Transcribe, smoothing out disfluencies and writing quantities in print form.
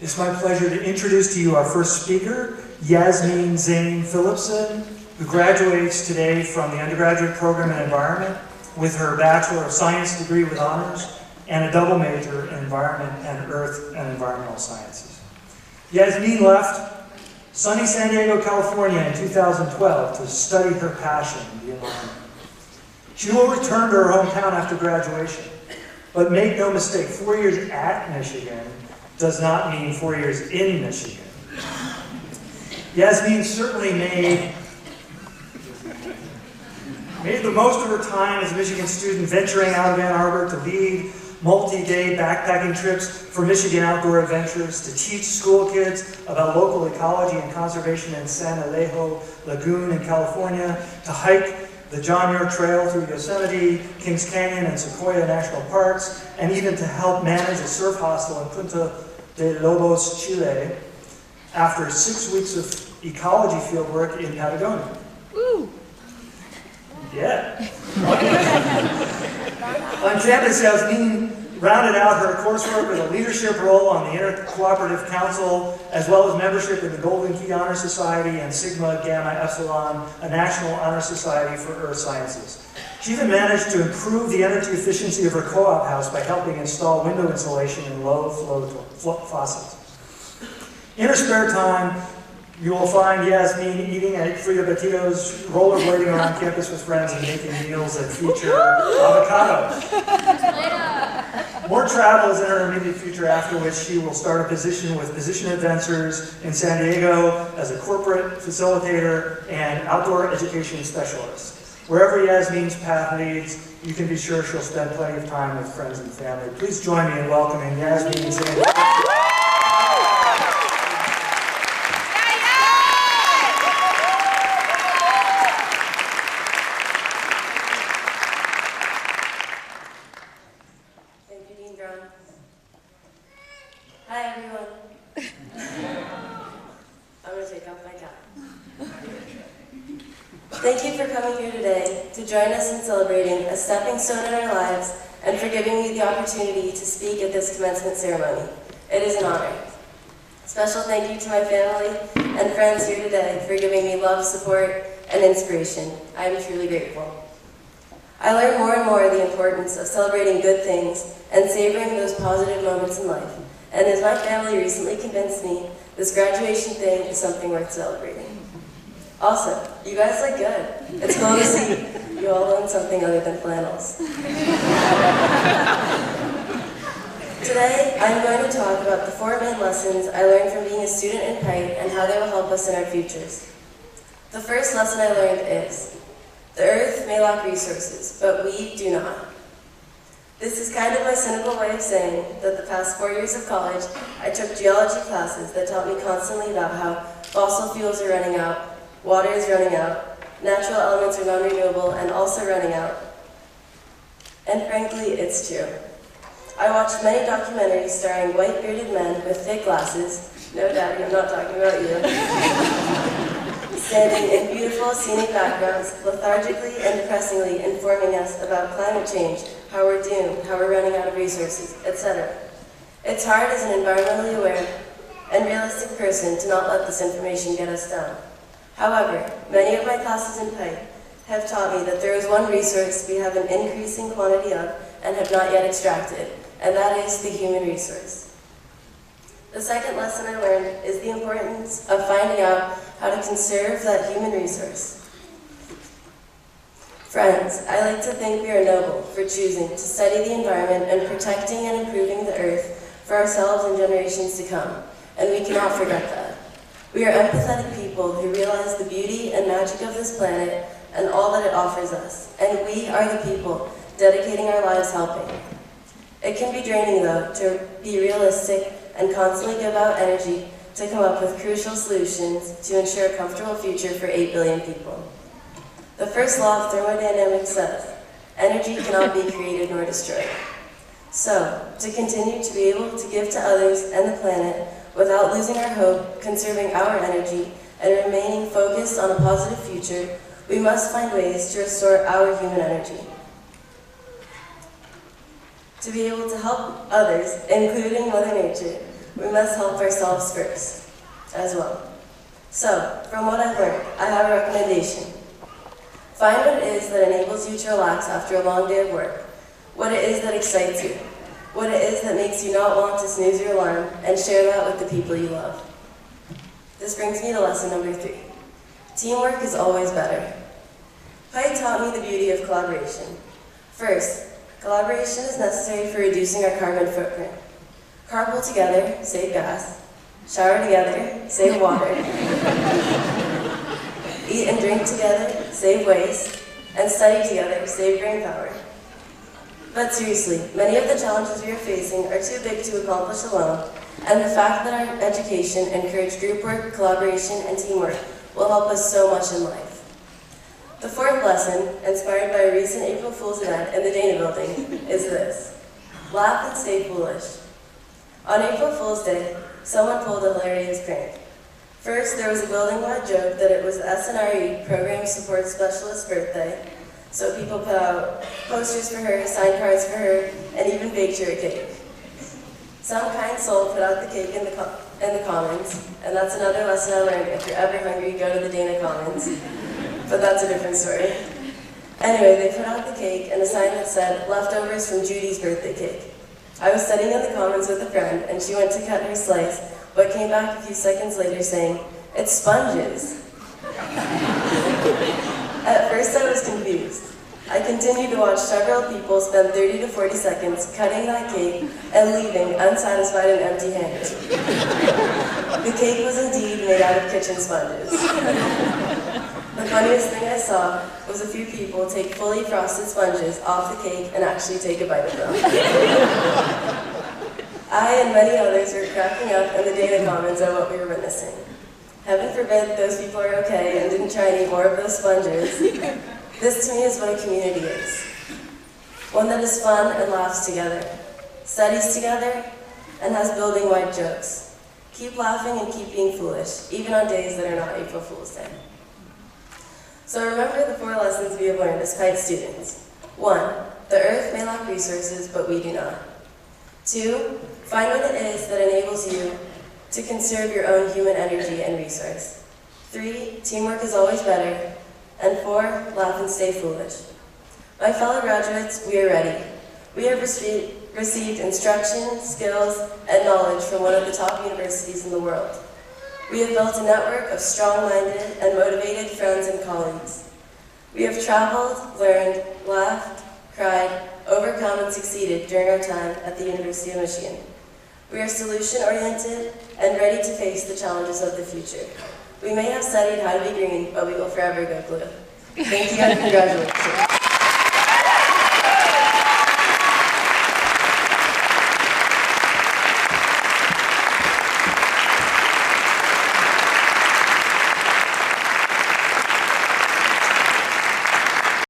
It's my pleasure to introduce to you our first speaker, Yasmine Zein-Phillipson, who graduates today from the undergraduate program in environment with her Bachelor of Science degree with honors and a double major in environment and earth and environmental sciences. Yasmine left sunny San Diego, California in 2012 to study her passion, the environment. She will return to her hometown after graduation, but make no mistake, 4 years at Michigan does not mean 4 years in Michigan. Yasmine certainly made the most of her time as a Michigan student, venturing out of Ann Arbor to lead multi-day backpacking trips for Michigan Outdoor Adventures, to teach school kids about local ecology and conservation in San Alejo Lagoon in California, to hike the John Muir Trail through Yosemite, Kings Canyon, and Sequoia National Parks, and even to help manage a surf hostel in Punta de Lobos, Chile, after 6 weeks of ecology fieldwork in Patagonia. Woo! Yeah. On campus, Yasmine rounded out her coursework with a leadership role on the Intercooperative Council, as well as membership in the Golden Key Honor Society and Sigma Gamma Epsilon, a national honor society for earth sciences. She even managed to improve the energy efficiency of her co-op house by helping install window insulation in low flow faucets. In her spare time, you will find Yasmine eating at Frida Batido's, rollerblading around campus with friends, and making meals that feature avocados. More travel is in her immediate future, after which she will start a position with Position Adventures in San Diego as a corporate facilitator and outdoor education specialist. Wherever Yasmine's path leads, you can be sure she'll spend plenty of time with friends and family. Please join me in welcoming Yasmine Zein-Phillipson. Hi everyone. I'm going to take off my cap. Thank you for coming here today to join us in celebrating a stepping stone in our lives and for giving me the opportunity to speak at this commencement ceremony. It is an honor. Special thank you to my family and friends here today for giving me love, support, and inspiration. I am truly grateful. I learned more and more the importance of celebrating good things and savoring those positive moments in life. And as my family recently convinced me, this graduation thing is something worth celebrating. Also, you guys look good. It's cool to see you all own something other than flannels. Today, I'm going to talk about the 4 main lessons I learned from being a student in Pite and how they will help us in our futures. The first lesson I learned is, the earth may lack resources, but we do not. This is kind of my cynical way of saying that the past 4 years of college, I took geology classes that taught me constantly about how fossil fuels are running out, water is running out, natural elements are non-renewable and also running out. And frankly, it's true. I watched many documentaries starring white-bearded men with thick glasses, no doubt I'm not talking about you, standing in beautiful scenic backgrounds, lethargically and depressingly informing us about climate change, how we're doomed, how we're running out of resources, etc. It's hard as an environmentally aware and realistic person to not let this information get us down. However, many of my classes in Pite have taught me that there is one resource we have an increasing quantity of and have not yet extracted, and that is the human resource. The second lesson I learned is the importance of finding out how to conserve that human resource. Friends, I like to think we are noble for choosing to study the environment and protecting and improving the earth for ourselves and generations to come, and we cannot forget that. We are empathetic people who realize the beauty and magic of this planet and all that it offers us, and we are the people dedicating our lives helping. It can be draining, though, to be realistic and constantly give out energy to come up with crucial solutions to ensure a comfortable future for 8 billion people. The first law of thermodynamics says, energy cannot be created nor destroyed. So, to continue to be able to give to others and the planet without losing our hope, conserving our energy, and remaining focused on a positive future, we must find ways to restore our human energy. To be able to help others, including Mother Nature, we must help ourselves first as well. So, from what I've learned, I have a recommendation. Find what it is that enables you to relax after a long day of work, what it is that excites you, what it is that makes you not want to snooze your alarm, and share that with the people you love. This brings me to lesson number 3. Teamwork is always better. Pite taught me the beauty of collaboration. First, collaboration is necessary for reducing our carbon footprint. Carpool together, save gas. Shower together, save water. Eat and drink together, save waste. And study together, save brain power. But seriously, many of the challenges we are facing are too big to accomplish alone, and the fact that our education encourages group work, collaboration, and teamwork will help us so much in life. The 4th lesson, inspired by a recent April Fool's event in the Dana building, is this: laugh and stay foolish. On April Fool's Day, someone pulled a hilarious prank. First, there was a building-wide joke that it was the SNRE Program Support Specialist's birthday, so people put out posters for her, signed cards for her, and even baked her a cake. Some kind soul put out the cake in the Commons, and that's another lesson I learned: if you're ever hungry, go to the Dana Commons. But that's a different story. Anyway, they put out the cake and a sign that said, "Leftovers from Judy's birthday cake." I was sitting in the Commons with a friend, and she went to cut her slice, but came back a few seconds later saying, "It's sponges." At first I was confused. I continued to watch several people spend 30 to 40 seconds cutting that cake and leaving unsatisfied and empty-handed. The cake was indeed made out of kitchen sponges. The funniest thing I saw was a few people take fully frosted sponges off the cake and actually take a bite of them. I and many others were cracking up in the Dana Commons at what we were witnessing. Heaven forbid those people are okay and didn't try and eat more of those sponges. This to me is what a community is. One that is fun and laughs together, studies together, and has building-wide jokes. Keep laughing and keep being foolish, even on days that are not April Fool's Day. So remember the 4 lessons we have learned as Pite students. 1, the earth may lack resources, but we do not. 2, find what it is that enables you to conserve your own human energy and resource. 3, teamwork is always better. And 4, laugh and stay foolish. My fellow graduates, we are ready. We have received instruction, skills, and knowledge from one of the top universities in the world. We have built a network of strong-minded and motivated friends and colleagues. We have traveled, learned, laughed, cried, overcome, and succeeded during our time at the University of Michigan. We are solution-oriented and ready to face the challenges of the future. We may have studied how to be green, but we will forever go blue. Thank you and congratulations.